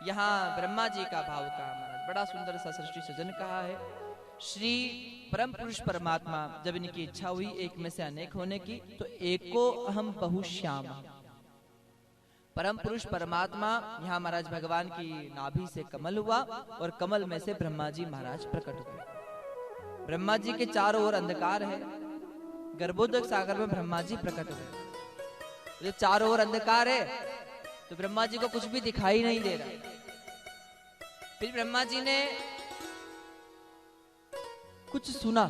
यहाँ ब्रह्मा जी का भाव कहा महाराज, बड़ा सुंदर सा सृष्टि सृजन कहा है। श्री परम पुरुष परमात्मा जब इनकी इच्छा हुई एक में से अनेक होने की, तो एको अहम बहुश्याम, परम पुरुष परमात्मा यहाँ महाराज भगवान की नाभि से कमल हुआ और कमल में से ब्रह्मा जी महाराज प्रकट हुए। ब्रह्मा जी के चारों ओर अंधकार है, गर्भोदक सागर में ब्रह्मा जी प्रकट हुए। जब चारों ओर अंधकार है तो ब्रह्मा जी को कुछ भी दिखाई नहीं दे रहा। फिर ब्रह्मा जी ने कुछ सुना,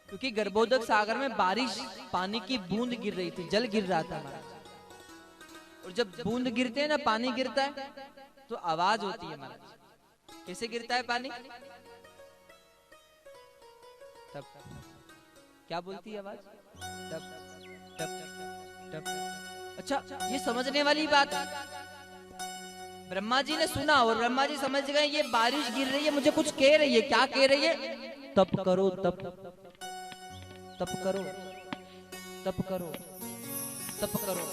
क्योंकि गर्भोदक सागर में बारिश पानी की बूंद गिर रही थी, जल गिर रहा था महाराज। और जब बूंद गिरते हैं ना, पानी गिरता है तो आवाज होती है महाराज। कैसे गिरता है पानी? तब क्या बोलती है आवाज? तब तब तब। अच्छा, ये समझने वाली बात है। ब्रह्मा जी ने सुना और ब्रह्मा जी समझ गए ये बारिश गिर रही है, मुझे कुछ कह रही है। क्या कह रही है? तप करो, तप तप करो, तप करो, तप करो।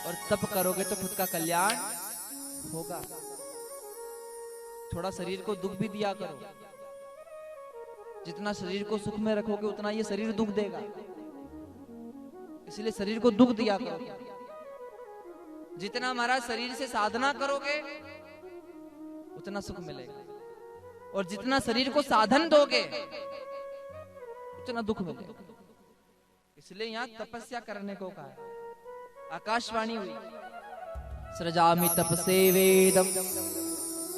और तप करोगे तो खुद का कल्याण होगा। थोड़ा शरीर को दुख भी दिया करो। जितना शरीर को सुख में रखोगे उतना ये शरीर दुख देगा, इसलिए शरीर को दुख दिया करो। जितना हमारा शरीर से साधना करोगे उतना सुख मिलेगा, और जितना शरीर को साधन दोगे उतना दुख मिलेगा। इसलिए यहाँ तपस्या करने को कहा है। आकाशवाणी हुई, सृजामि तपसे वेदम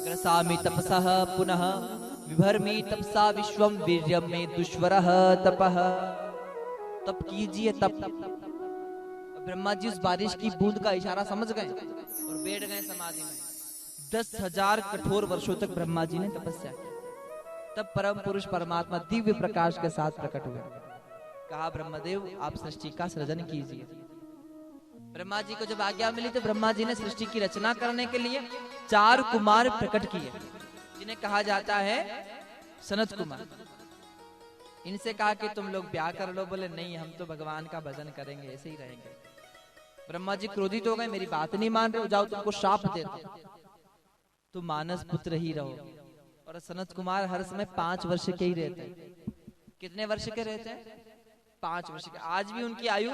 ग्रसामि तपसः पुनः विभर्मि तपसा विश्वम वीर्यम में दुष्वरः तपः। तप कीजिए, तप। ब्रह्मा जी उस बारिश की बूंद का इशारा समझ गए और बैठ गए समाधि में। 10,000 कठोर वर्षों तक ब्रह्मा जी ने तपस्या की। तब परम पुरुष परमात्मा दिव्य प्रकाश के साथ प्रकट हुए। कहा, ब्रह्मदेव आप सृष्टि का सृजन कीजिए। ब्रह्मा जी को जब आज्ञा मिली तो ब्रह्मा जी ने सृष्टि की रचना करने के लिए 4 कुमार प्रकट किए, जिन्हें कहा जाता है सनत कुमार। इनसे कहा कि तुम लोग ब्याह कर लो। बोले नहीं, हम तो भगवान का भजन करेंगे, ऐसे ही रहेंगे। ब्रह्मा जी क्रोधित हो गए, मेरी बात नहीं मान रहे हो, जाओ तुमको शाप देते, तुम मानस पुत्र ही रहो। और सनत कुमार हर समय 5 वर्ष के ही रहते हैं। कितने वर्ष के रहते हैं? 5 वर्ष के। आज भी उनकी आयु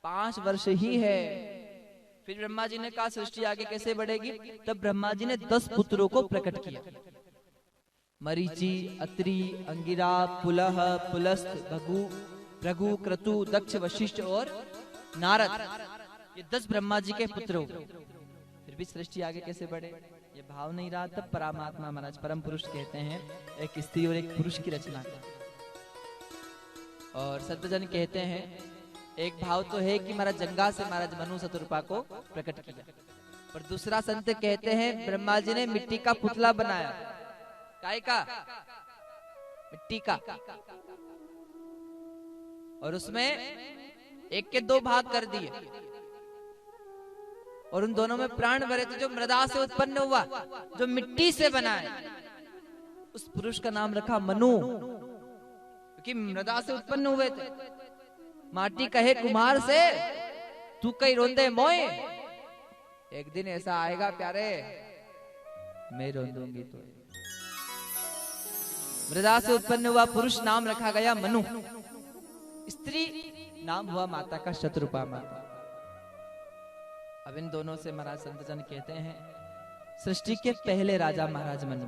5 वर्ष ही है। फिर ब्रह्मा जी ने कहा सृष्टि आगे कैसे बढ़ेगी? तब ब्रह्मा जी ने 10 पुत्रों को प्रकट किया। मरीचि, अत्रि, अंगिरा, पुलह, पुलस्त, भगु, भृगु, क्रतु, दक्ष, वशिष्ठ और नारद। ये 10 ब्रह्मा जी के पुत्र हो। फिर भी सृष्टि आगे कैसे बढ़े, ये भाव नहीं रहा। तब परमात्मा महाराज परम पुरुष कहते हैं एक स्त्री और एक पुरुष की रचना का। और सत्यजन कहते हैं एक भाव तो है कि महाराज जंगा से महाराज मनु शतरूपा को प्रकट किया, और दूसरा संत कहते हैं ब्रह्मा जी ने मिट्टी का पुतला बनाया। काय का? मिट्टी का। और उसमें एक के 2 भाग कर दिए, और उन दोनों में प्राण भरे थे। जो मृदा से उत्पन्न हुआ, जो मिट्टी से बना है, उस पुरुष का नाम रखा मनु, क्योंकि मृदा से उत्पन्न हुए थे। माटी कहे कुमार से, तू कहीं रोंदे मोए, एक दिन ऐसा आएगा प्यारे मैं रोंदूंगी तो। मृदा से उत्पन्न हुआ पुरुष नाम रखा गया मनु। स्त्री नाम हुआ माता का शतरूपा माता। अब इन दोनों से महाराज संतजन कहते हैं सृष्टि के पहले राजा महाराज मनु।